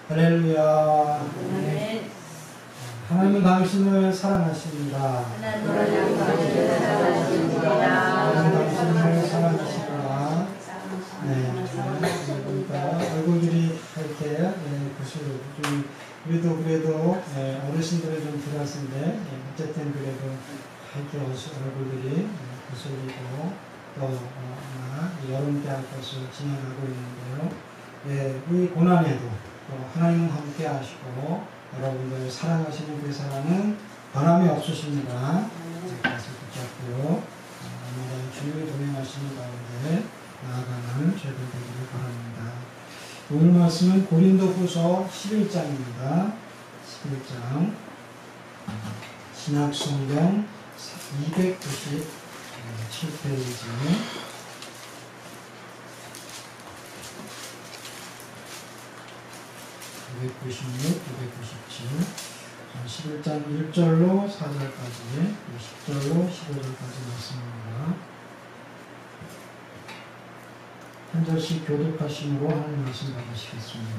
할렐루야. 아멘. 하나님은 당신을 사랑하십니다. 하나님은 당신을 사랑하십니다. 하나님은 당신을 사랑하십니다. 네, 그러니까 얼굴들이 이렇게 좀 우리도 그래도 어르신들은 좀 들었는데 어쨌든 그래도 이렇게 얼굴들이 부스리고 또 아마 여름때할 것을 진행하고 있는데요. 이 고난에도 또 하나님은 함께 하시고 여러분들 사랑하시는 그 사랑은 변함이 없으십니다. 그래서 붙잡고 오늘은 주님이 동행하시는 가운데 나아가는 저희들 되기를 바랍니다. 오늘 말씀은 고린도후서 11장입니다. 11장 신약성경 297페이지 296, 297 11장 1절로 4절까지 10절로 15절까지 말씀입니다. 한 절씩 교독하심으로 하는 말씀 받으시겠습니다.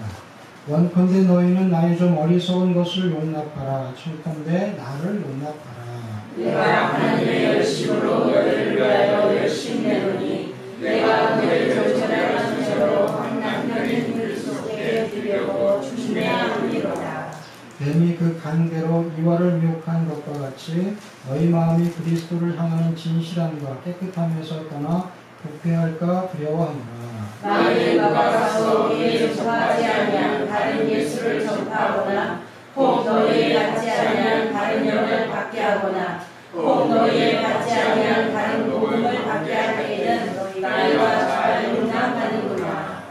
원컨대 너희는 나의 좀 어리석은 것을 용납하라. 청컨대 나를 용납하라. 내가 하나님의 열심으로 너희를 위하여 열심히 내노니 내가 너희를 절절한 것처럼 한 남편의 그리스도께 드리려고 준비하노니로다. 뱀이 그 간대로 이와를 미혹한 것과 같이 너희 마음이 그리스도를 향하는 진실함과 깨끗함에서 떠나 부패할까 두려워하노라. 만일 누가 가서 우리의 접하지 아니한 다른 예수를 접하거나 혹 너희의 받지 아니한 다른 영을 받게 하거나 혹 너희의 받지 아니한 다른 복음을 받게 할 때에는 너희가 잘 용납하는구나.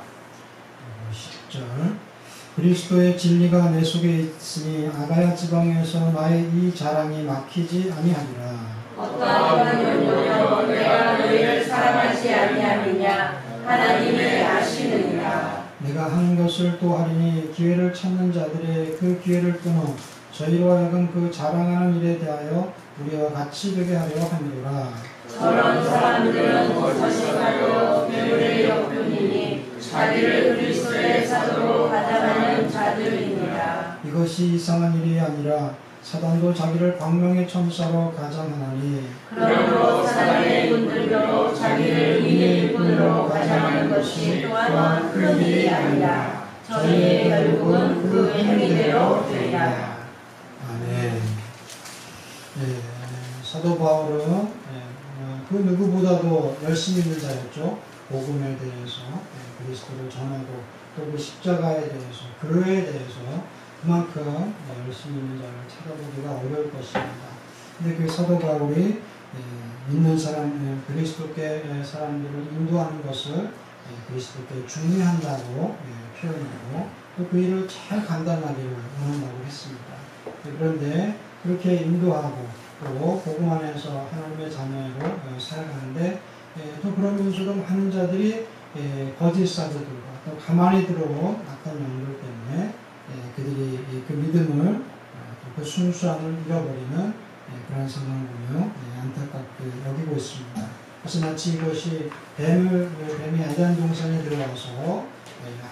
10절 그리스도의 진리가 내 속에 있으니 아가야 지방에서 나의 이 자랑이 막히지 아니하리라. 어떠한 연고로 내가 너희를 사랑하지 아니하느냐 하나님이 아시느니라. 내가 하는 것을 또 하리니 기회를 찾는 자들의 그 기회를 끊어 저희로 하여금 그 자랑하는 일에 대하여 우리와 같이 되게 하려 함이로라. 저런 사람들은 거짓말로 배우를 엮으니 자기를 그리스도의 사도로 가장하는 자들이니라. 이것이 이상한 일이 아니라 사단도 자기를 광명의 천사로 가장하나니 그러므로 사단의 분들도 자기를 의인의 일꾼으로 가장하는 것이 또한 큰 일이 아니라 저희의 결국은 그 행위대로 되리라. 아멘. 사도 바울은 그 누구보다도 열심히 있는 자였죠. 복음에 대해서 그리스도를 전하고 또 그 십자가에 대해서 교회에 대해서 그만큼 열심히 있는 자를 찾아보기가 어려울 것입니다. 근데 그 사도 바울이 믿는 사람, 그리스도께 사람들을 인도하는 것을 그리스도께 중요한다고 표현하고 또 그 일을 잘 감당하기를 원한다고 했습니다. 그런데 그렇게 인도하고 또 복음 안에서 하나님의 자녀로 살아가는데 또 그러면서도 많은 자들이 거짓 사도들과 또 가만히 들어온 악한 영들 때문에 그들이 그 믿음을 또 그 순수함을 잃어버리는 그런 상황을 보며 안타깝게 여기고 있습니다. 그래서 마치 이것이 뱀이 아단 동산에 들어와서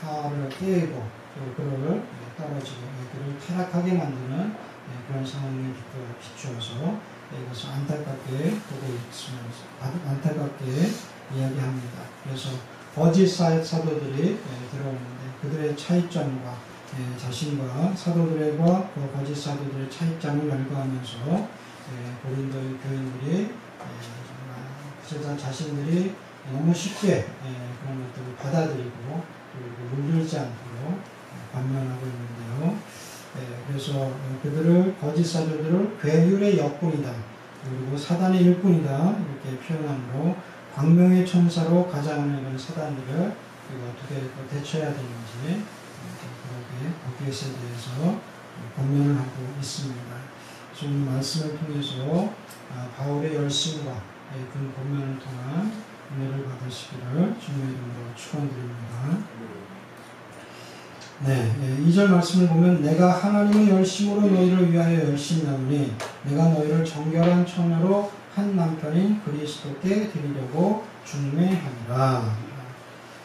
하와를 깨고 또 그를 떨어지고 그를 타락하게 만드는 그런 상황에 비추어서 이것을 안타깝게 보고 있으면서 안타깝게 이야기합니다. 그래서 거짓 사도들이 들어오는데 그들의 차이점과 자신과 사도들과 거짓 사도들의 차이점을 열거하면서 고린도의 교인들이 정말 자신들이 너무 쉽게 그런 것들을 받아들이고 그리고 물들지 않도록 반면하고 있는데요. 그래서 그들을 거짓 사도들을 괴율의 역군이다 그리고 사단의 일꾼이다 이렇게 표현함으로 광명의 천사로 가장하는 이런 사단들을 어떻게 대처해야 되는지 그렇게 거기에 대해서 권면을 하고 있습니다. 지금 말씀을 통해서 바울의 열심과 그 권면을 통한 은혜를 받으시기를 주님의 이름으로 축원드립니다. 2절 말씀을 보면 내가 하나님의 열심으로 너희를 위하여 열심히 하노니 내가 너희를 정결한 처녀로 한 남편인 그리스도께 드리려고 중매하니라.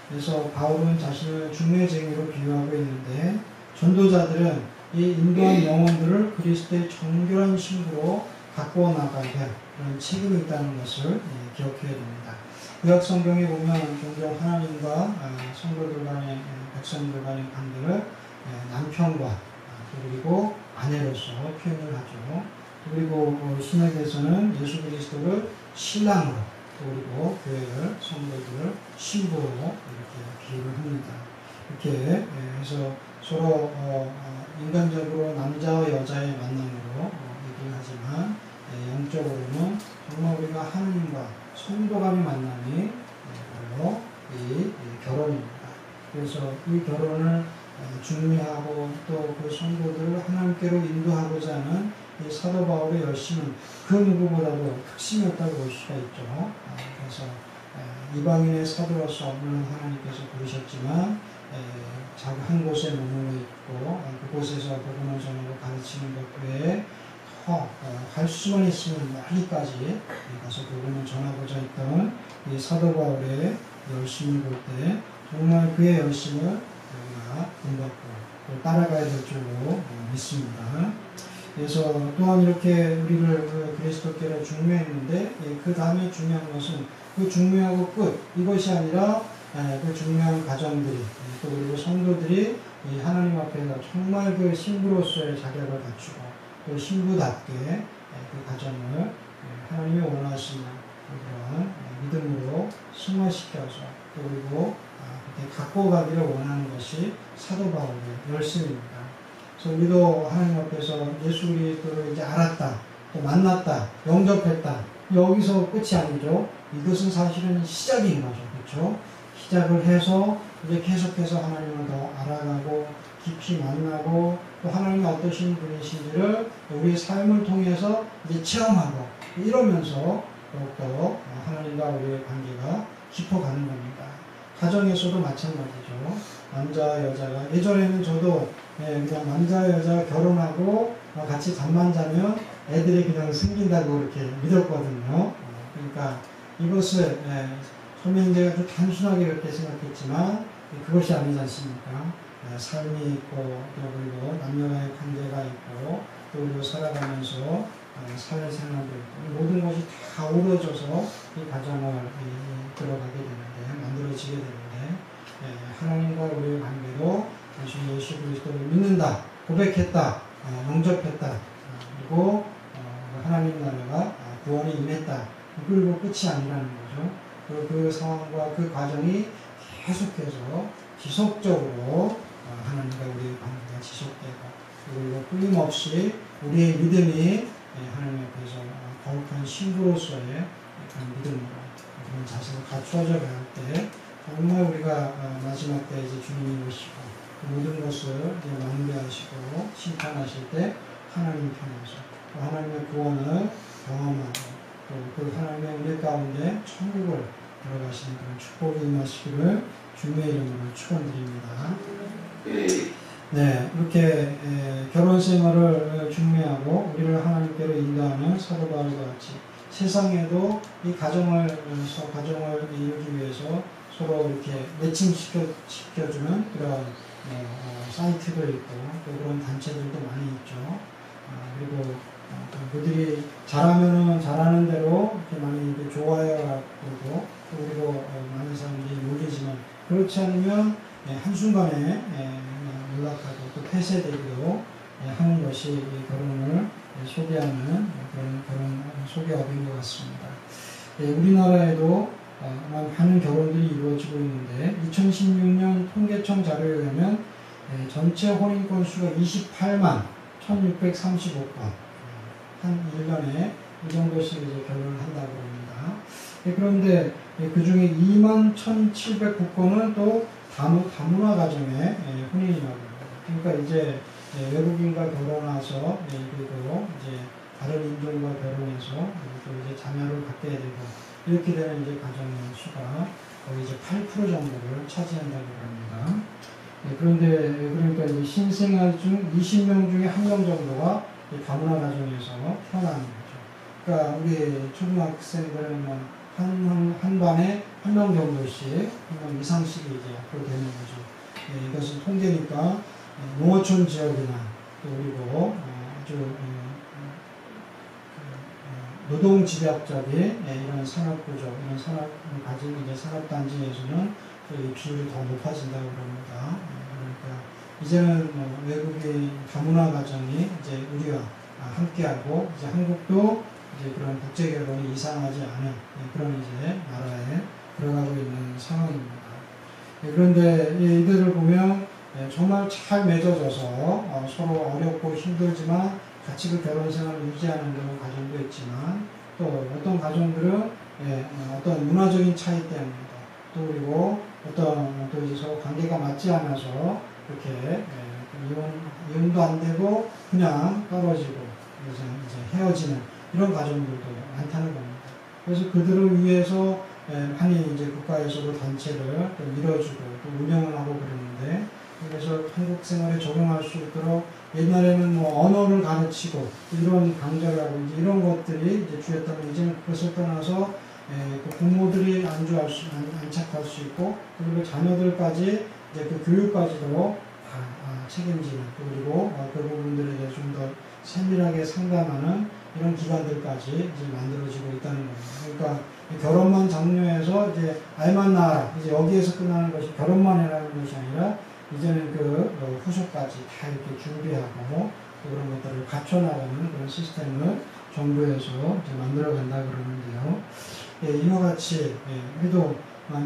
그래서 바울은 자신을 중매쟁이로 비유하고 있는데 인도자들은 이 인도한 영혼들을 그리스도의 정결한 신부로 바꾸어 나가야 될 그런 책임이 있다는 것을 기억해야 됩니다. 구약 성경에 보면 종종 하나님과 성도들 간의 백성들 간의 관계를 남편과 그리고 아내로서 표현을 하죠. 그리고 신약에서는 예수 그리스도를 신랑으로 그리고 교회를 성도들을 신부로 이렇게 비유를 합니다. 이렇게 해서 서로 인간적으로 남자와 여자의 만남으로 얘기를 하지만 영적으로는 정말 우리가 하나님과 성도 간의 만남이 바로 이 결혼입니다. 그래서 이 결혼을 중미하고 또 그 성도들을 하나님께로 인도하고자 하는 이 사도 바울의 열심은 그 누구보다도 특심이었다고 볼 수가 있죠. 그래서 이방인의 사도로서 물론 하나님께서 부르셨지만 한 곳에 머물러 있고 그곳에서 복음을 전하고 가르치는 것 외에 갈 수만 있으면 멀리까지 가서 복음을 전하고자 했던 이 사도 바울의 열심을 볼 때 정말 그의 열심을 우리가 본받고 또 따라가야 될 줄로 믿습니다. 그래서 또한 이렇게 우리를 그리스도께로 중매했는데 그 다음에 중요한 것은 그 중매하고 끝 이것이 아니라 그 중요한 가정들이 또 그리고 성도들이 이 하나님 앞에서 정말 그 신부로서의 자격을 갖추고 또 신부답게 그 가정을 하나님이 원하시는 그런 믿음으로 승화시켜서 또 그리고 그렇게 갖고 가기를 원하는 것이 사도 바울의 열심입니다. 그래서 우리도 하나님 앞에서 예수 그리스도를 이제 알았다, 또 만났다, 영접했다. 여기서 끝이 아니죠. 이것은 사실은 시작인 거죠, 그렇죠? 시작을 해서 이제 계속해서 하나님을 더 알아가고 깊이 만나고 또 하나님이 어떠신 분이신지를 우리의 삶을 통해서 이제 체험하고 이러면서 더욱더 하나님과 우리의 관계가 깊어가는 겁니다. 가정에서도 마찬가지죠. 남자와 여자가 예전에는 저도 그냥 남자와 여자가 결혼하고 같이 잠만 자면 애들이 그냥 생긴다고 이렇게 믿었거든요. 그러니까 이것을 처음에 이제 아주 단순하게 이렇게 생각했지만 그것이 아니지 않습니까? 삶이 있고 또 그리고 남녀의 관계가 있고 또 그리고 살아가면서 사회생활도 있고 모든 것이 다 어우러져서 이 가정을 들어가게 되는데 만들어지게 되는데 하나님과 우리의 관계도 단순히 예수 그리스도를 믿는다, 고백했다, 영접했다 그리고 하나님 나라가 구원에 임했다 그리고 끝이 아니라는 거죠. 그 상황과 그 과정이 계속해서 지속적으로 하나님과 우리의 관계가 지속되고 그리고 끊임없이 우리의 믿음이 하나님 앞에서 거룩한 신부로서의 그런 믿음으로 그런 자세가 갖추어져 갈 때 정말 우리가 마지막 때 이제 주님이 오시고 그 모든 것을 이제 마무리하시고 심판하실 때 하나님 편에서 또 하나님의 구원을 경험하고 또 그 하나님의 은혜 가운데 천국을 들어가시는 그런 축복이 임하시기를 주님의 이름으로 축원드립니다. 네, 이렇게 결혼 생활을 중매하고 우리를 하나님께로 인도하는 사도 바울과 같이 세상에도 이 가정을 이루기 위해서 서로 이렇게 매칭시켜주는 그런 사이트도 있고 또 그런 단체들도 많이 있죠. 그리고 그들이 잘하면은 잘하는 대로 이렇게 많이 이렇게 좋아요가 오고 또 그리고 많은 사람들이 몰리지만 그렇지 않으면 한순간에 연락하고 또 폐쇄되기도 하는 것이 결혼을 소개하는 그런 소개업인 것 같습니다. 우리나라에도 많은 결혼들이 이루어지고 있는데 2016년 통계청 자료에 의하면 전체 혼인 건수가 28만 1635건 한 1년에 이 정도씩 이제 결혼을 한다고 합니다. 그런데 그 중에 2만 1709건은 또 다문화 가정의 혼인이라고 합니다. 그러니까 이제 외국인과 결혼해서 그리고 이제 다른 인종과 결혼해서 또 이제 자녀를 갖게 되고 이렇게 되는 이제 가정의 수가 거의 이제 8% 정도를 차지한다고 합니다. 그런데 그러니까 이제 신생아 중 20명 중에 1명 정도가 다문화 가정에서 태어나는 거죠. 그러니까 우리 초등학생들은 한 반에 1명 정도씩, 1명 이상씩이 이제 앞으로 되는 거죠. 이것은 통계니까 농어촌 지역이나 또 그리고 아주 노동집약적인 이런 산업구조, 이런 산업을 가진 이제 산업단지에서는 입출이 더 높아진다고 그럽니다. 그러니까 이제는 외국인 다문화 가정이 이제 우리와 함께하고 이제 한국도 이제 그런 국제 결혼이 이상하지 않은 그런 이제 나라에 들어가고 있는 상황입니다. 그런데 이들을 보면 정말 잘 맺어져서 서로 어렵고 힘들지만 같이 그 결혼 생활을 유지하는 그런 가정도 있지만 또 어떤 가정들은 어떤 문화적인 차이 때문에 또 그리고 어떤 또 이제 서로 관계가 맞지 않아서 이렇게 이혼도 안 되고 그냥 떨어지고 이제 헤어지는 이런 가정들도 많다는 겁니다. 그래서 그들을 위해서 많이 이제 국가에서도 단체를 또 밀어주고 또 운영을 하고 그러는데 그래서 한국 생활에 적용할 수 있도록 옛날에는 뭐 언어를 가르치고 이런 강좌라고 이제 이런 것들이 이제 주였다면 이제는 그것을 떠나서 그 부모들이 안착할 수 있고 그리고 자녀들까지 이제 그 교육까지도 다 책임지는 그리고 그 부분들에 대해 좀 더 세밀하게 상담하는 이런 기관들까지 이제 만들어지고 있다는 겁니다. 그러니까 결혼만 장려해서 이제 알만 낳아라 이제 여기에서 끝나는 것이 결혼만 해라는 것이 아니라 이제는 그 후속까지 다 이렇게 준비하고 그런 것들을 갖춰나가는 그런 시스템을 정부에서 이제 만들어 간다 그러는데요. 이와 같이 우리도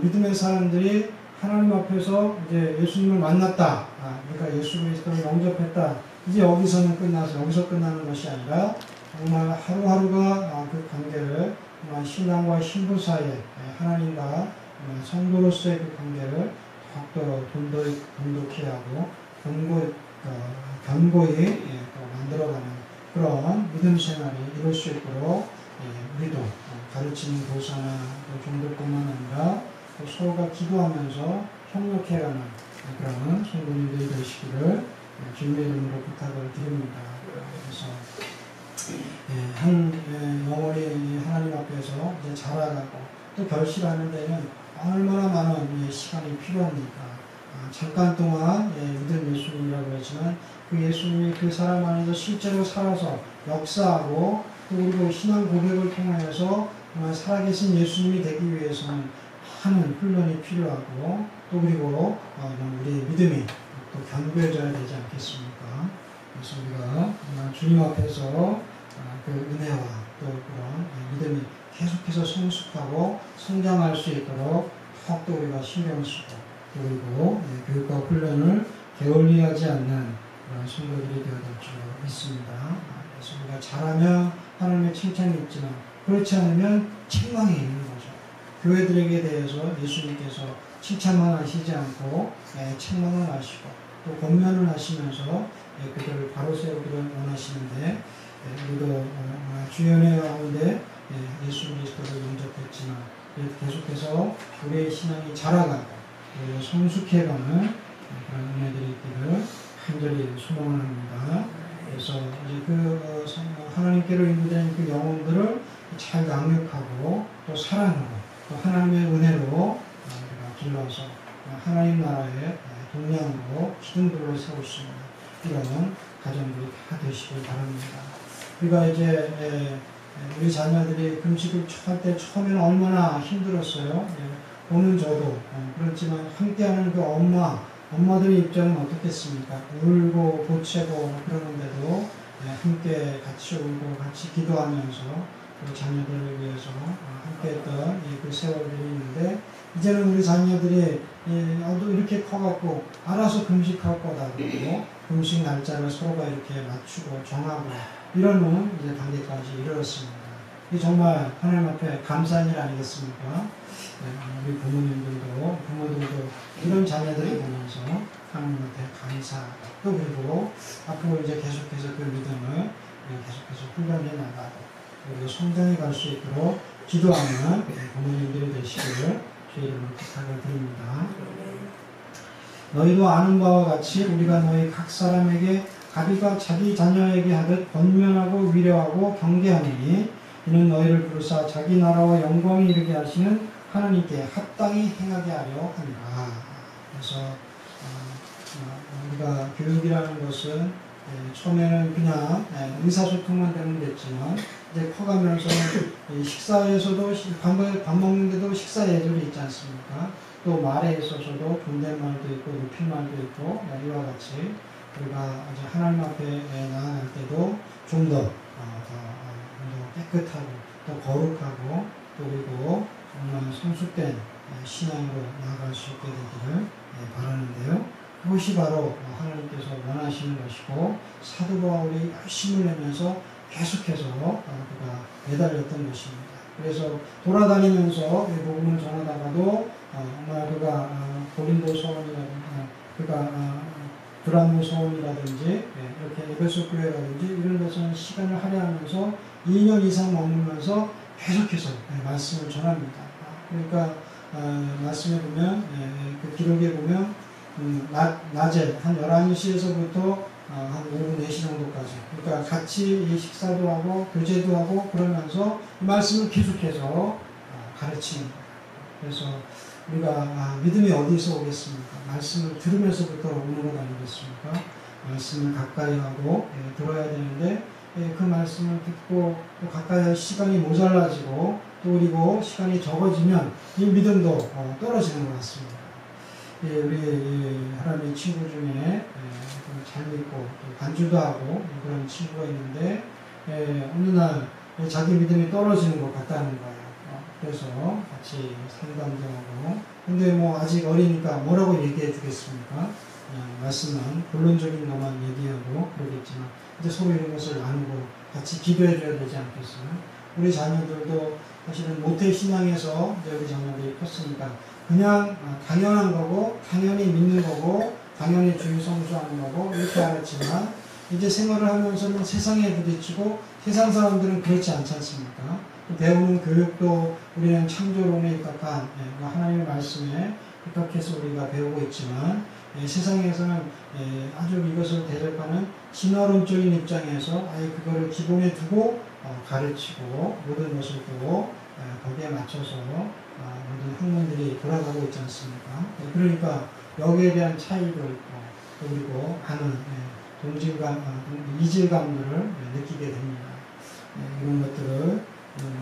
믿음의 사람들이 하나님 앞에서 이제 예수님을 만났다. 그러니까 예수 그리스도를 영접했다. 이제 여기서는 끝나서 여기서 끝나는 것이 아니라 정말 하루하루가 그 관계를 정말 신앙과 신부 사이에 하나님과 성도로서의 그 관계를 더욱더 돈독히 하고 견고히 만들어가는 그런 믿음 생활이 이룰 수 있도록 우리도 가르치는 교사나 종교뿐만 아니라 서로가 기도하면서 협력해가는 그런 성도님들이 되시기를 주님의 이름으로 부탁을 드립니다. 그래서 영혼이 하나님 앞에서 이제 자라가고 또 결실하는 데는 얼마나 많은 시간이 필요합니까? 잠깐 동안 믿은 예수님이라고 했지만 그 예수님이 그 사람 안에서 실제로 살아서 역사하고 또 그리고 신앙 고백을 통해서 정말 살아계신 예수님이 되기 위해서는 많은 훈련이 필요하고 또 그리고 우리의 믿음이 또 견고해져야 되지 않겠습니까? 그래서 우리가 주님 앞에서 그 은혜와 또 그런 믿음이 계속해서 성숙하고 성장할 수 있도록 더욱더 우리가 신경 쓰고 그리고 교육과 훈련을 게을리하지 않는 그런 성도들이 되어야 될 줄 믿습니다. 그래서 우리가 잘하면 하나님의 칭찬이 있지만 그렇지 않으면 책망이 있는 거죠. 교회들에게 대해서 예수님께서 칭찬만 하시지 않고 책망을 하시고 또 권면을 하시면서 그들을 바로 세우기를 원하시는데 우리도 주연의 가운데 예수 그리스도를 영접했지만 계속해서 우리의 신앙이 자라가고 성숙해가는 그런 은혜들이 있기를 간절히 소망을 합니다. 그래서 이제 그 하나님께로 인도된 그 영혼들을 잘 양육하고 또 사랑으로 또 하나님의 은혜로 길러서 하나님 나라의 동량으로 기둥들로 세울 수 있는 이런 가정들이 다 되시길 바랍니다. 우리가 이제 우리 자녀들이 금식을 할 때 처음에는 얼마나 힘들었어요. 오늘 저도 그렇지만 함께하는 그 엄마들의 입장은 어떻겠습니까? 울고 보채고 그러는데도 함께 같이 울고 같이 기도하면서 우리 자녀들을 위해서 함께했던 그 세월들이 있는데 이제는 우리 자녀들이 이렇게 커갖고 알아서 금식할 거다 그러고 금식 날짜를 서로가 이렇게 맞추고 정하고 이러는 이제 단계까지 이르렀습니다. 이 정말 하나님 앞에 감사한 일 아니겠습니까? 우리 부모들도 이런 자녀들을 보면서 하나님한테 감사하고 또 그리고 앞으로 이제 계속해서 그 믿음을 계속해서 훈련해 나가고 그리고 성장해 갈 수 있도록 기도하는 부모님들이 되시기를 주의 이름으로 부탁을 드립니다. 너희도 아는 바와 같이 우리가 너희 각 사람에게 아비가 자기 자녀에게 하듯 권면하고 위로하고 경계하니 이는 너희를 부르사 자기 나라와 영광이 이르게 하시는 하나님께 합당히 행하게 하려 합니다. 그래서 우리가 교육이라는 것은 처음에는 그냥 의사소통만 되면 됐지만 이제 커가면서는 식사에서도 밥 먹는데도 식사 예절이 있지 않습니까? 또 말에 있어서도 존댓말도 있고 높임말도 있고 이와 같이 우리가 이제 하나님 앞에 나아갈 때도 좀 더 깨끗하고 더 거룩하고 또 그리고 정말 성숙된 신앙으로 나아갈 수 있게 되기를 바라는데요. 그것이 바로 하나님께서 원하시는 것이고 사도 바울이 열심을 내면서 계속해서 그가 매달렸던 것입니다. 그래서 돌아다니면서 복음을 전하다가도 정말 그가 고린도 서원이라든지 그가 브라무 서원이라든지 이렇게 에베소 교회라든지 이런 것은 시간을 할애하면서 2년 이상 머물면서 계속해서 말씀을 전합니다. 그러니까 말씀에 보면 그 기록에 보면 낮에 한 11시에서부터 한 오후 4시 정도까지 그러니까 같이 식사도 하고 교제도 하고 그러면서 말씀을 계속해서 가르치는 거예요. 그래서 우리가 믿음이 어디서 오겠습니까? 말씀을 들으면서부터 오는 것 아니겠습니까? 말씀을 가까이 하고 들어야 되는데 그 말씀을 듣고 또 가까이 할 시간이 모자라지고 또 그리고 시간이 적어지면 이 믿음도 떨어지는 것 같습니다. 우리 하나님의 친구 중에 잘 믿고 또 반주도 하고 그런 친구가 있는데 어느 날 자기 믿음이 떨어지는 것 같다는 거예요. 그래서 같이 상담도 하고 근데 뭐 아직 어리니까 뭐라고 얘기해 주겠습니까? 그냥 말씀만 본론적인 것만 얘기하고 그러겠지만 이제 서로 이런 것을 나누고 같이 기도해 줘야 되지 않겠어요? 우리 자녀들도 사실은 모태 신앙에서 이제 우리 자녀들이 컸으니까 그냥 당연한 거고 당연히 믿는 거고 당연히 주의 성수하는 거고 이렇게 알았지만 이제 생활을 하면서는 세상에 부딪히고 세상 사람들은 그렇지 않지 않습니까? 배우는 교육도 우리는 창조론에 입각한 하나님의 말씀에 입각해서 우리가 배우고 있지만 세상에서는 아주 이것을 대적하는 진화론적인 입장에서 아예 그거를 기본에 두고 가르치고 모든 것을 또 거기에 맞춰서 모든 학문들이 돌아가고 있지 않습니까? 그러니까 여기에 대한 차이도 있고 그리고 하는 동질감, 이질감들을 느끼게 됩니다. 이런 것들을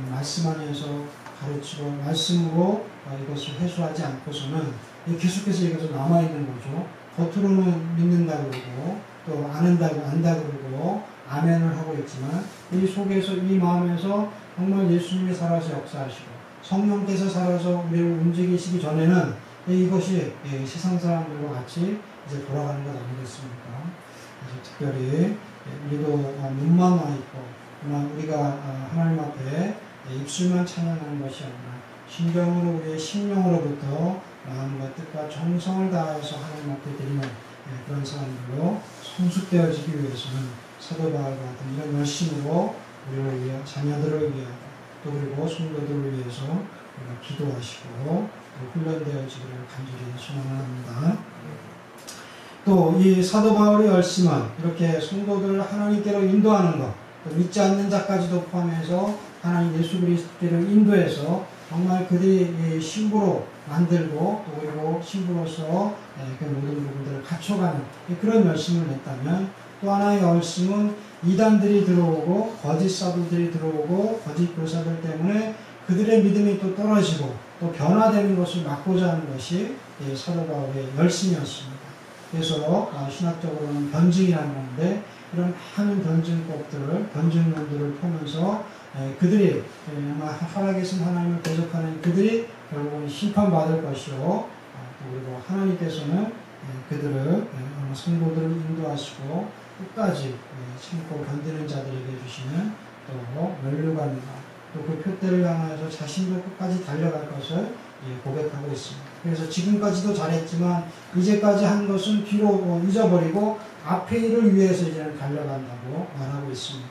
말씀 안에서 가르치고 말씀으로 이것을 해소하지 않고서는 계속해서 이것을 남아있는 거죠. 겉으로는 믿는다 그러고 또 안다 그러고 아멘을 하고 있지만 이 속에서 이 마음에서 정말 예수님이 살아서 역사하시고 성령께서 살아서 우리를 움직이시기 전에는 이것이 세상 사람들과 같이 이제 돌아가는 것 아니겠습니까? 그래서 특별히 우리도 눈만 와 있고 그러나 우리가 하나님 앞에 입술만 찬양하는 것이 아니라 심정으로 우리의 심령으로부터 마음과 뜻과 정성을 다해서 하나님 앞에 드리는 그런 사람들로 성숙되어지기 위해서는 사도 바울 같은 이런 열심으로 우리를 위해 자녀들을 위하고 또 그리고 성도들을 위해서 우리가 기도하시고 또 훈련되어지기를 간절히 소망합니다. 또 이 사도 바울의 열심은 이렇게 성도들을 하나님께로 인도하는 것, 또 믿지 않는 자까지도 포함해서 하나님 예수 그리스도를 인도해서 정말 그들이 신부로 만들고 또 그리고 신부로서 그 모든 부분들을 갖춰가는 그런 열심을 냈다면 또 하나의 열심은 이단들이 들어오고 거짓 사도들이 들어오고 거짓 교사들 때문에 그들의 믿음이 또 떨어지고 또 변화되는 것을 막고자 하는 것이 사도 바울의 열심이었습니다. 그래서 신학적으로는 변증이라는 건데 이런 많은 변증론들을 보면서 그들이 하락에서 하나님을 대적하는 그들이 결국은 심판받을 것이요 또 그리고 하나님께서는 그들을 성도들을 인도하시고 끝까지 참고 견디는 자들에게 주시는 또 면류관과 또 그 표대를 향하여서 자신도 끝까지 달려갈 것을 고백하고 있습니다. 그래서 지금까지도 잘했지만 이제까지 한 것은 뒤로 잊어버리고 앞의 일을 위해서 이제는 달려간다고 말하고 있습니다.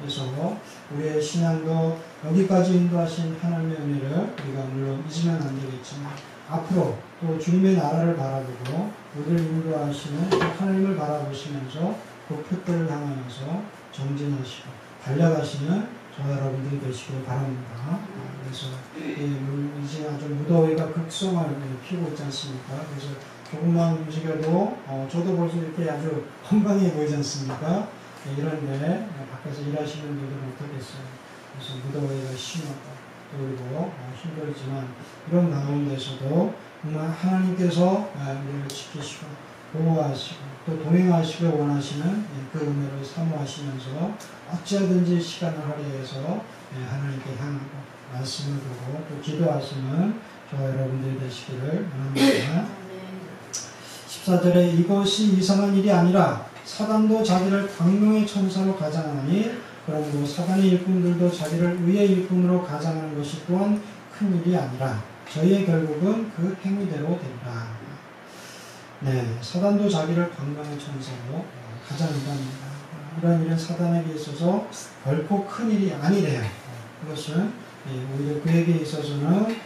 그래서 우리의 신앙도 여기까지 인도하신 하나님의 은혜를 우리가 물론 잊으면 안 되겠지만 앞으로 또 주님의 나라를 바라보고 우리를 인도하시는 하나님을 바라보시면서 그 표대를 향하여서 정진하시고 달려가시는 저 여러분들이 되시길 바랍니다. 그래서 이제 아주 무더위가 극성을 피우고 있지 않습니까? 그래서 조금만 움직여도 저도 벌써 이렇게 아주 건강해 보이지 않습니까? 이런데 밖에서 일하시는 분들은 어떻겠어요? 그래서 무더위가 심하고 그리고 힘들지만 이런 가운데서도 정말 하나님께서 우리를 지키시고 보호하시고 또 동행하시길 원하시는 그 은혜를 사모하시면서 어찌하든지 시간을 할애해서 하나님께 향하고 말씀을 보고 또 기도하시는 저와 여러분들이 되시기를 원합니다. 14절에 이것이 이상한 일이 아니라 사단도 자기를 광명의 천사로 가장하니 그러므로 사단의 일꾼들도 자기를 의의 일꾼으로 가장하는 것이 또한 큰 일이 아니라 저희의 결국은 그 행위대로 되리라. 네, 사단도 자기를 광명의 천사로 가장한답니다. 이런 일은 사단에게 있어서 결코 큰 일이 아니래요. 그것은 오히려 그에게 있어서는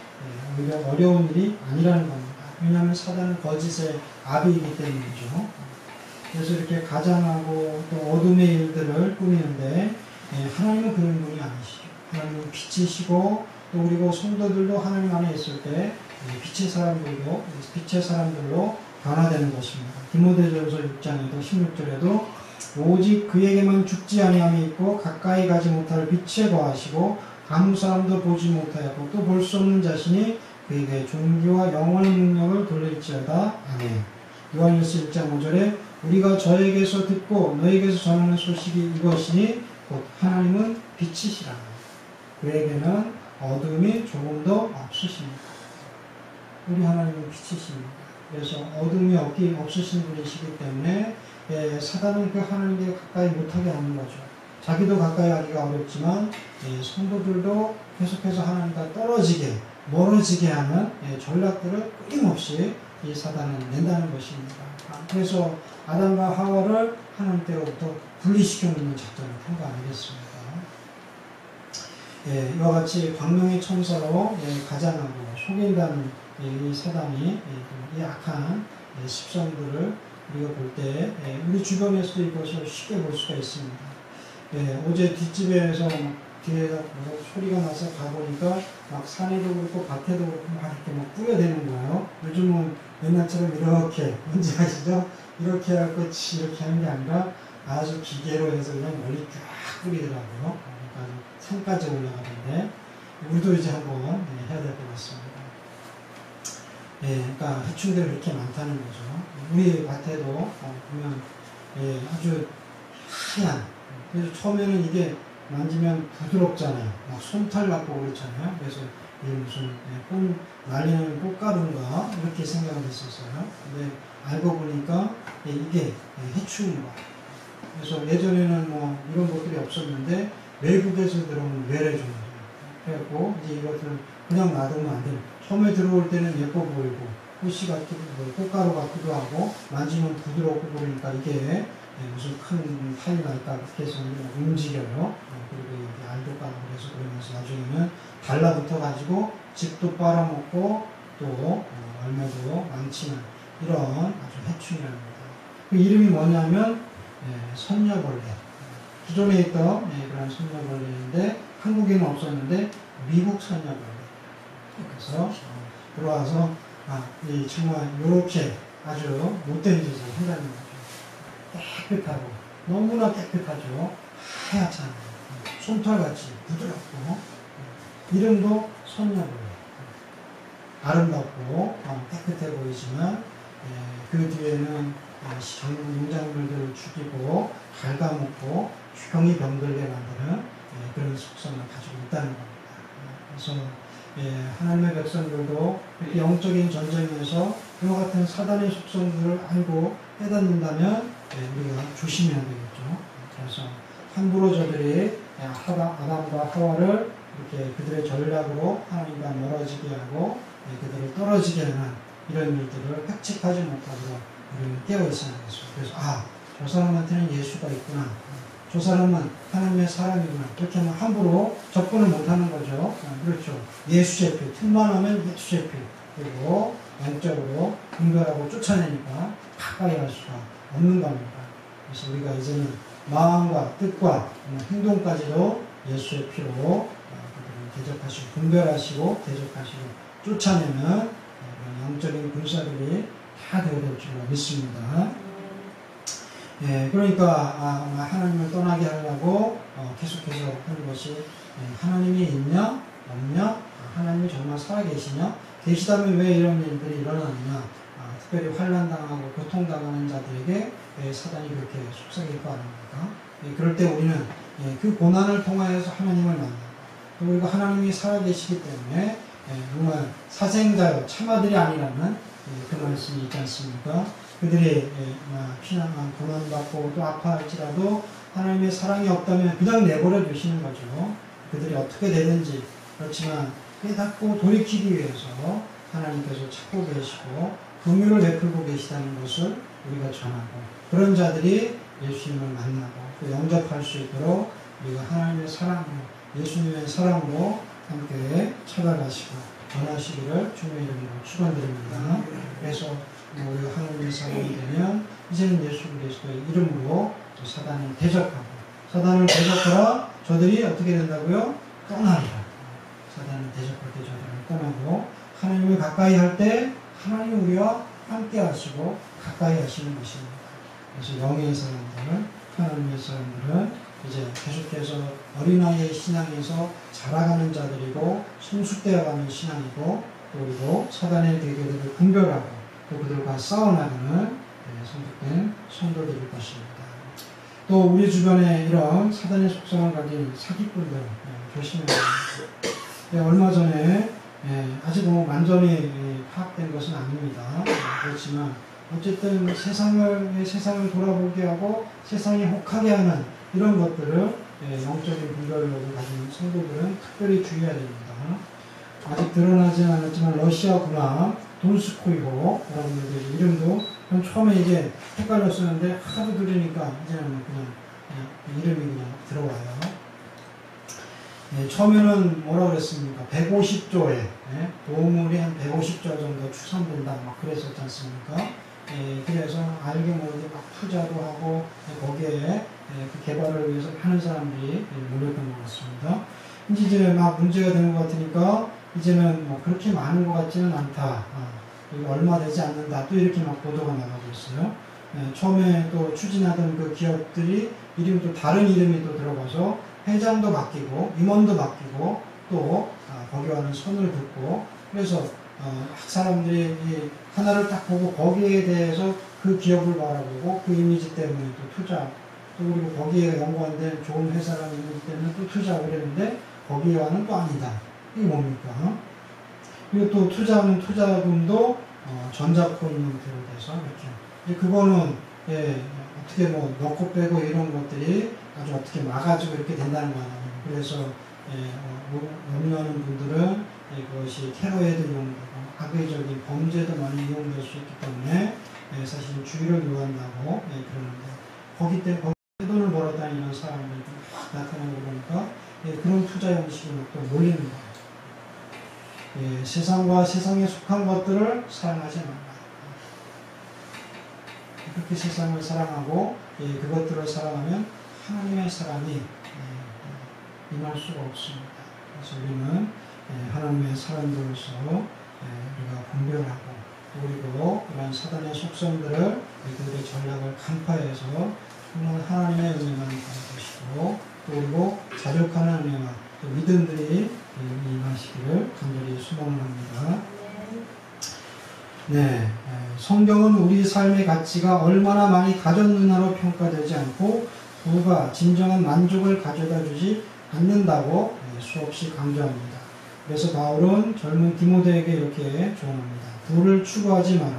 오히려 어려운 일이 아니라는 겁니다. 왜냐하면 사단은 거짓의 아비이기 때문이죠. 그래서 이렇게 가장하고 또 어둠의 일들을 꾸미는데 하나님은 그런 분이 아니시죠. 하나님은 빛이시고 또 그리고 성도들도 하나님 안에 있을 때 빛의 사람들로 변화되는 것입니다. 디모데전서 6장에도 16절에도 오직 그에게만 죽지 아니함이 있고 가까이 가지 못할 빛에 거하시고 아무 사람도 보지 못하였고 또 볼 수 없는 자신이 그에게 존귀와 영원한 능력을 돌릴지어다. 아멘. 요한일서 1장 5절에 우리가 저에게서 듣고 너에게서 전하는 소식이 이것이니 곧 하나님은 빛이시라. 그에게는 어둠이 조금도 없으십니다. 우리 하나님은 빛이십니다. 그래서 어둠이 없으신 분이시기 때문에 사단은 그 하나님께 가까이 못하게 하는 거죠. 자기도 가까이 하기가 어렵지만 성도들도 계속해서 하나님과 멀어지게 하는 전략들을 끊임없이 이 사단은 낸다는 것입니다. 그래서 아담과 하와를 하나님께로부터 분리시켜 놓는 작전을 한 거 아니겠습니까? 이와 같이 광명의 천사로 가장하고 속인다는 이 사단이 이 악한 습성들을 우리가 볼 때 우리 주변에서도 이것을 쉽게 볼 수가 있습니다. 어제 뒷집에서 뒤에서 소리가 나서 가보니까 막 산에도 그렇고 밭에도 그렇고 막 이렇게 막 뿌려대는 거예요. 요즘은 옛날처럼 이렇게, 뭔지 아시죠? 이렇게 할 것이 이렇게 하는 게 아니라 아주 기계로 해서 그냥 멀리 쫙 뿌리더라고요. 그러니까 산까지 올라가는데 우리도 이제 한번 해야 될 것 같습니다. 그러니까 해충들이 그렇게 많다는 거죠. 우리 밭에도 보면 아주 하얀, 그래서 처음에는 이게 만지면 부드럽잖아요. 막 솜털 같고 그렇잖아요. 그래서 이게 무슨 꽃 날리는 꽃가루인가 이렇게 생각을 했었어요. 근데 알고 보니까 이게 해충인가. 그래서 예전에는 뭐 이런 것들이 없었는데 외국에서 들어오는 외래종들. 그래갖고 이제 이것을 그냥 놔두면 안 돼요. 처음에 들어올 때는 예뻐 보이고 꽃이 같기도 하고 꽃가루 같기도 하고 만지면 부드럽고 그러니까 이게 무슨 큰 타이 날까 그렇게 해서 움직여요. 그리고 이제 알도 까고 그래서 그러면서 나중에는 달라붙어 가지고 집도 빨아먹고 또 얼마도 망치는 이런 아주 해충이랍니다. 그 이름이 뭐냐면 선녀벌레. 기존에 있던 그런 선녀벌레인데 한국에는 없었는데 미국 선녀벌레. 그래서 들어와서 정말 이렇게 아주 못된 짓을 한다는 거죠. 깨끗하고 너무나 깨끗하죠. 하얗잖아요. 솜털같이 부드럽고 이름도 선녀벌레. 아름답고 깨끗해 보이지만 그 뒤에는 농작물들을 죽이고 갉아먹고 병이 병들게 만드는 그런 속성을 가지고 있다는 겁니다. 그래서 하나님의 백성들도 이렇게 영적인 전쟁에서 그와 같은 사단의 속성들을 알고 깨닫는다면 우리가 조심해야 되겠죠. 그래서 함부로 저들이 아담과 하와를 이렇게 그들의 전략으로 하나님과 멀어지게 하고 그들을 떨어지게 하는 이런 일들을 획책하지 못하도록 우리는 깨어 있어야 되겠습니다. 그래서 저 사람한테는 예수가 있구나. 저 사람은 하나님의 사람이구나. 그렇게 하면 함부로 접근을 못하는 거죠. 그렇죠. 예수 제필. 틈만 하면 예수 제필. 그리고 영적으로 분별하고 쫓아내니까 가까이 할 수가 없는 겁니다. 그래서 우리가 이제는 마음과 뜻과 행동까지도 예수의 피로 대적하시고 분별하시고 대적하시고 쫓아내는 영적인 군사들이 다 되어야 될 줄 믿습니다. 예, 그러니까 하나님을 떠나게 하려고 계속해서 하는 것이 하나님이 있냐 없냐, 하나님이 정말 살아계시냐, 계시다면 왜 이런 일들이 일어나느냐, 특별히 환난당하고 고통당하는 자들에게 사단이 그렇게 속삭일 거 아닙니까? 그럴 때 우리는 그 고난을 통하여서 하나님을 만나고, 또 우리가 하나님이 살아계시기 때문에 정말 사생자요 참아들이 아니라는 그 말씀이 있지 않습니까? 그들이 피난한 고난받고 또 아파할지라도 하나님의 사랑이 없다면 그냥 내버려 두시는 거죠. 그들이 어떻게 되든지. 그렇지만 깨닫고 돌이키기 위해서 하나님께서 찾고 계시고 긍휼을 베풀고 계시다는 것을 우리가 전하고, 그런 자들이 예수님을 만나고 또 영접할 수 있도록 우리가 하나님의 사랑으로, 예수님의 사랑으로 함께 찾아가시고 전하시기를 주님의 이름으로 축원드립니다. 그래서 우리가 하나님의 사람이 되면 이제는 예수 그리스도의 이름으로 사단을 대적하고, 사단을 대적하라 저들이 어떻게 된다고요? 떠나리라. 사단을 대적할 때 저들을 떠나고, 하나님을 가까이 할 때 하나님 우리와 함께 하시고 가까이 하시는 것입니다. 그래서 영의 사람들은, 하나님의 사람들은 이제 계속해서 어린아이의 신앙에서 자라가는 자들이고 성숙되어가는 신앙이고, 그리고 사단의 대결들을 분별하고 또 그들과 싸워나가는 성숙된 성도들일 것입니다. 또 우리 주변에 이런 사단의 속성을 가진 사기꾼들 조심해야 됩니다. 얼마 전에 아직 완전히 파악된 것은 아닙니다. 그렇지만 어쨌든 세상을 돌아보게 하고 세상에 혹하게 하는 이런 것들을 영적인 분별력을 가진 성도들은 특별히 주의해야 됩니다. 아직 드러나지는 않았지만 러시아 군함 돈스코이호 여러분들 이름도 처음에 이게 헷갈렸었는데 하도 들으니까 이제는 그냥 이름이 그냥 들어와요. 처음에는 뭐라 그랬습니까? 150조에 보물이 한 150조 정도 추산된다 막 그랬었지 않습니까? 그래서 알게 모르게 막 투자도 하고 거기에 그 개발을 위해서 하는 사람들이 노력한 것 같습니다. 이제 막 문제가 되는 것 같으니까 이제는 뭐 그렇게 많은 것 같지는 않다. 얼마 되지 않는다. 또 이렇게 막 보도가 나가고 있어요. 처음에 또 추진하던 그 기업들이 이름이 또 다른 이름이 또 들어가서 회장도 바뀌고 임원도 바뀌고 또 거기와는 선을 긋고, 그래서 사람들이 하나를 딱 보고 거기에 대해서 그 기업을 바라보고 그 이미지 때문에 또 투자, 또 그리고 거기에 연관된 좋은 회사라는 이미지 때문에 또 투자하고 그랬는데 거기와는 또 아니다. 이게 뭡니까? 그리고 또 투자하는 투자금도 전자코인 형태로 돼서 이렇게. 이제 그거는 어떻게 뭐 넣고 빼고 이런 것들이 아주 어떻게 막아지고 이렇게 된다는 거 아니에요. 그래서 염려하는 분들은 그것이 테러에도 이용되고 악의적인 범죄도 많이 이용될 수 있기 때문에 사실 주의를 요한다고 그러는데, 거기 때문에 돈을 벌어다니는 사람들이 나타나고 그러니까 그런 투자 형식이 또 몰리는 거예요. 세상과 세상에 속한 것들을 사랑하지 말라. 그렇게 세상을 사랑하고 그것들을 사랑하면 하나님의 사랑이 임할 수가 없습니다. 그래서 우리는 하나님의 사람들로서 우리가 분별하고, 그리고 그런 사단의 속성들을 그들의 전략을 간파해서 정말 하나님의 은혜만 받으시고, 그리고 자족하는 은혜와 또 믿음들이 임하시기를 간절히 소망을 합니다. 네, 성경은 우리 삶의 가치가 얼마나 많이 가졌느냐로 평가되지 않고 부가 진정한 만족을 가져다 주지 않는다고 수없이 강조합니다. 그래서 바울은 젊은 디모데에게 이렇게 조언합니다. 부를 추구하지 마라.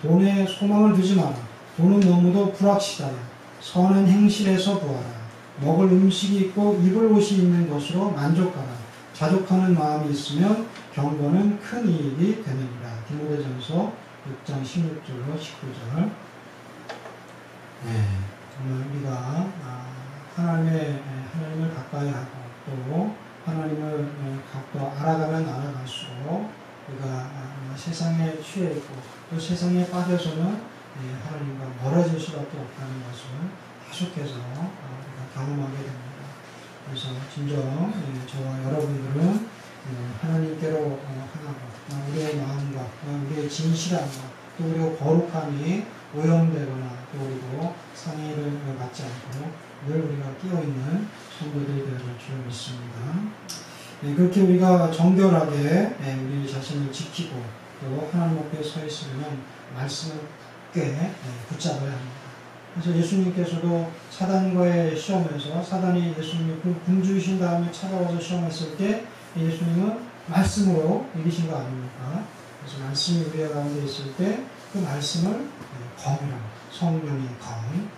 돈에 소망을 두지 마라. 돈은 너무도 불확실하여 선한 행실에서 구하라. 먹을 음식이 있고 입을 옷이 있는 것으로 만족하라. 자족하는 마음이 있으면 경건은 큰 이익이 되느니라. 디모데전서 6장 16절로 19절. 정말 우리가 하나님을 가까이 하고 또 하나님을 더 알아가면 알아갈수록 우리가 세상에 취해 있고 또 세상에 빠져서는 하나님과 멀어질 수밖에 없다는 것을 계속해서 우리가 경험하게 됩니다. 그래서 진정 저와 여러분들은 하나님께로 향하고 우리의 마음과 우리의 진실함과 또 또 그리고 거룩함이 오염되거나 또 그리고 상해를 받지 않고 늘 우리가 끼어있는 성도들이 되어질 줄 믿습니다. 네, 그렇게 우리가 정결하게 우리 자신을 지키고 또 하나님 앞에 서 있으려면 말씀을 꽤 붙잡아야 합니다. 그래서 예수님께서도 사단과의 시험에서 사단이 예수님이 굶주리신 다음에 찾아와서 시험했을 때 예수님은 말씀으로 이기신 거 아닙니까? 그래서 말씀이 우리 가운데 있을 때 그 말씀을 검이라고, 성령의 검,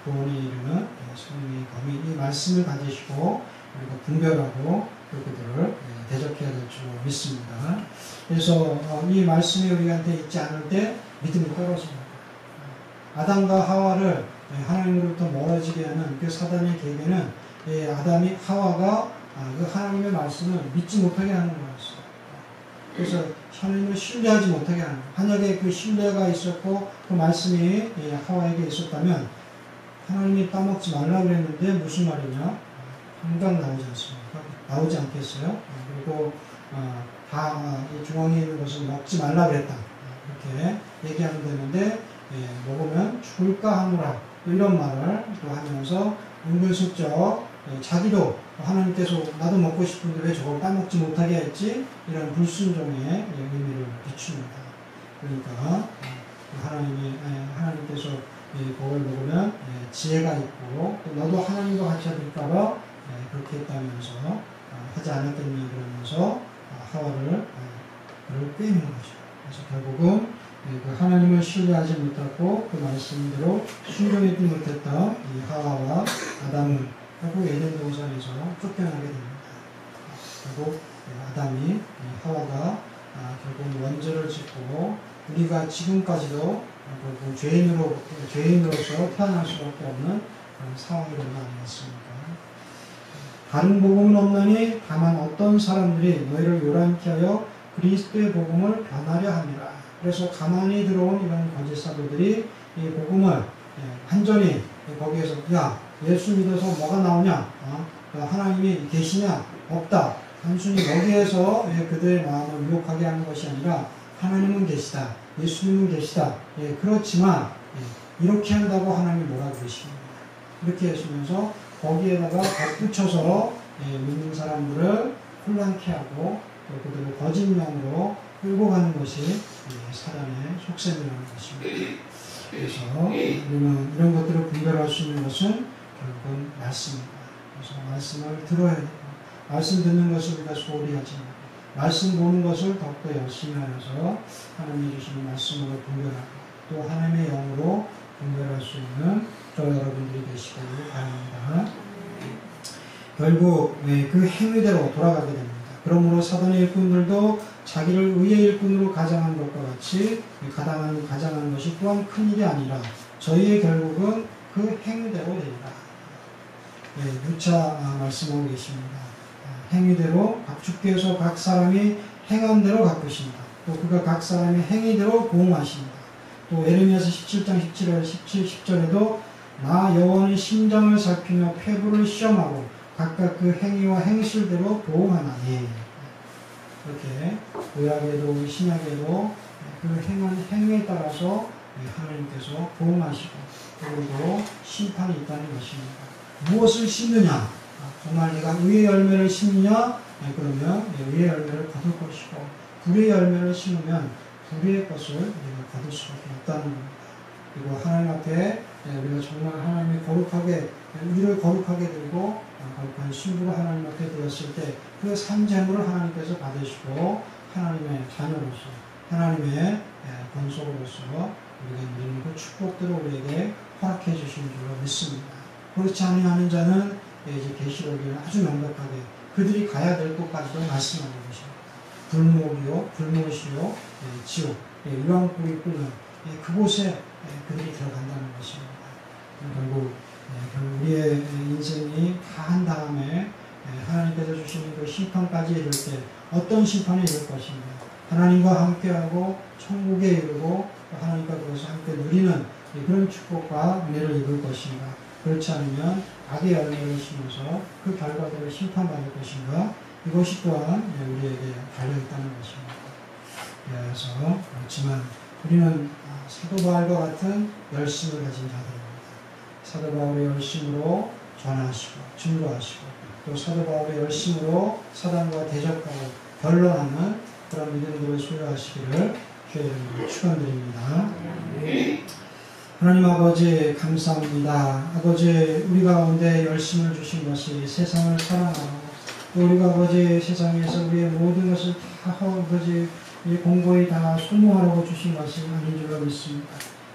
구원에 이르는 성령의 검이 이 말씀을 가지시고 우리가 분별하고 그들을 대적해야 될 줄 믿습니다. 그래서 이 말씀이 우리한테 있지 않을 때 믿음이 떨어집니다. 아담과 하와를 하나님으로부터 멀어지게 하는 그 사단의 계계는 하와가 그 하나님의 말씀을 믿지 못하게 하는 거였어요. 그래서 하나님을 신뢰하지 못하게 하는, 만약에 그 신뢰가 있었고 그 말씀이 하와에게 있었다면 하나님이 따먹지 말라고 그랬는데 무슨 말이냐? 항상 나오지 않습니까? 나오지 않겠어요? 그리고 이 중앙에 있는 것을 먹지 말라고 그랬다. 이렇게 얘기하면 되는데 먹으면 죽을까 하노라 이런 말을 또 하면서 은근슬쩍 자기도 하나님께서 나도 먹고 싶은데 왜 저걸 따먹지 못하게 했지? 이런 불순종의 의미를 비춥니다. 그러니까 하나님께서 그걸 먹으면 지혜가 있고 또 너도 하나님과 같이 될까봐 그렇게 했다면서 하지 않았겠냐 그러면서 하와를 그를 꿰는 거죠. 그래서 결국은 그 하나님을 신뢰하지 못하고 그 말씀대로 순종하지 못했던 이 하와와 아담은 결국 에덴 동산에서 쫓겨나게 됩니다. 결국 아담이 하와가 결국 원죄를 짓고 우리가 지금까지도 결국 죄인으로서 태어날 수밖에 없는 그런 상황이 된 거 아니겠습니까? 다른 복음은 없나니 다만 어떤 사람들이 너희를 요란케 하여 그리스도의 복음을 변하려 함이라. 그래서 가만히 들어온 이런 거짓 사도들이 이 복음을 완전히 거기에서 예수 믿어서 뭐가 나오냐? 하나님이 계시냐? 없다. 단순히 여기에서 그들의 마음을 유혹하게 하는 것이 아니라 하나님은 계시다. 예수님은 계시다. 그렇지만 이렇게 한다고 하나님이 뭐라고 그러십니까? 이렇게 하시면서 거기에다가 덧붙여서 믿는 사람들을 혼란케 하고 또 그들을 거짓명으로 끌고 가는 것이 사단의 속셈이라는 것입니다. 그래서 우리는 이런 것들을 분별할 수 있는 것은 결국은 말씀입니다. 그래서 말씀을 들어야 되고 말씀 듣는 것을 우리가 소홀히 하지 말고 말씀 보는 것을 더욱더 열심히 하여서 하나님이 주시는 말씀으로 분별하고 또 하나님의 영으로 분별할 수 있는 저 여러분들이 되시길 바랍니다. 결국 그 행위대로 돌아가게 됩니다. 그러므로 사단의 일꾼들도 자기를 의의 일꾼으로 가장한 것과 같이 가장하는 것이 또한 큰일이 아니라 저희의 결국은 그 행위대로 되리라. 누차 말씀하고 계십니다. 행위대로 주께서 각 사람이 행한 대로 갚으신다. 또 그가 각 사람의 행위대로 보응하신다. 또 에레미야서 17장 10절에도 나 여호와는 심장을 살피며 폐부를 시험하고 각각 그 행위와 행실대로 보응하나니. 이렇게 구약에도 신약에도 그 행한 행위에 따라서 하나님께서 보응하시고 그리고 심판이 있다는 것입니다. 무엇을 심느냐? 정말 내가 의의 열매를 심느냐? 그러면 의의 열매를 거둘 것이고 불의 열매를 심으면 불의 것을 우리가 거둘 수밖에 없다는 겁니다. 그리고 하나님 앞에 우리가 정말 하나님이 우리를 거룩하게 들고 거룩한 신부로 하나님 앞에 되었을 때 그 산재물을 하나님께서 받으시고 하나님의 자녀로서 하나님의 권속으로서 우리가 누리는 그 축복들을 우리에게 허락해 주신 줄로 믿습니다. 그렇지 아니하는 자는 이제 계시록에 아주 명백하게 그들이 가야 될 곳까지도 말씀하는 것입니다. 불못이요, 지옥, 유황불이 끓는 그곳에 그들이 들어간다는 것입니다. 결국 우리의 인생이 다 한 다음에 하나님께서 주시는 그 심판까지 이를 때 어떤 심판이 이를 것인가? 하나님과 함께하고 천국에 이르고 하나님과 그것을 함께 누리는 그런 축복과 은혜를 입을 것인가? 그렇지 않으면 악의 열매를 심어서 그 결과대로 심판받을 것인가? 이것이 또한 우리에게 달려있다는 것입니다. 그래서 그렇지만 우리는 사도 바울과 같은 열심을 가진 자들입니다. 사도 바울의 열심으로 전하시고 증거하시고 또 사도 바울의 열심으로 사단과 대적하고 변론하는 그런 믿음들을 소유하시기를 주의 이름으로 축원드립니다. 하나님 아버지 감사합니다. 아버지 우리 가운데 열심을 주신 것이 세상을 사랑하고 또 우리가 아버지 세상에서 우리의 모든 것을 다 아버지 공고히 다 소모하라고 주신 것이 아닌 줄로 믿습니다.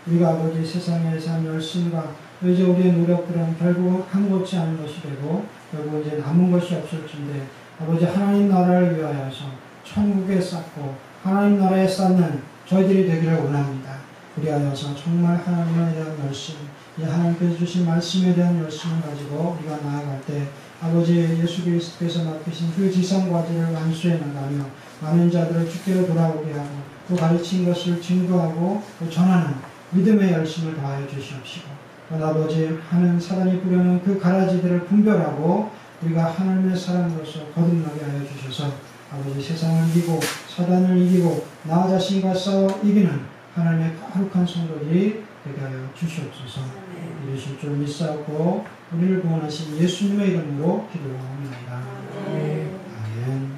우리가 아버지 세상에 산 열심과 이제 우리의 노력들은 결국 아무것이 않은 것이 되고 결국 이제 남은 것이 없을 텐데 아버지 하나님 나라를 위하여서 천국에 쌓고 하나님 나라에 쌓는 저희들이 되기를 원합니다. 그리하여서 정말 하나님에 대한 열심, 하나님께서 주신 말씀에 대한 열심을 가지고 우리가 나아갈 때 아버지 예수 그리스도께서 맡기신 그 지성과제를 완수해 나가며 많은 자들을 주께로 돌아오게 하고 또 가르친 것을 증거하고 또 전하는 믿음의 열심을 더하여 주시옵시고 또 아버지 하는 사단이 부려는 그 가라지들을 분별하고 우리가 하나님의 사람으로서 거듭나게 하여 주셔서 아버지 세상을 이기고 사단을 이기고 나 자신과 싸워 이기는 하나님의 거룩한 성도들이 되게 하여 주시옵소서. 이르실 줄 믿사옵고 우리를 구원하신 예수님의 이름으로 기도하옵나이다. 아멘.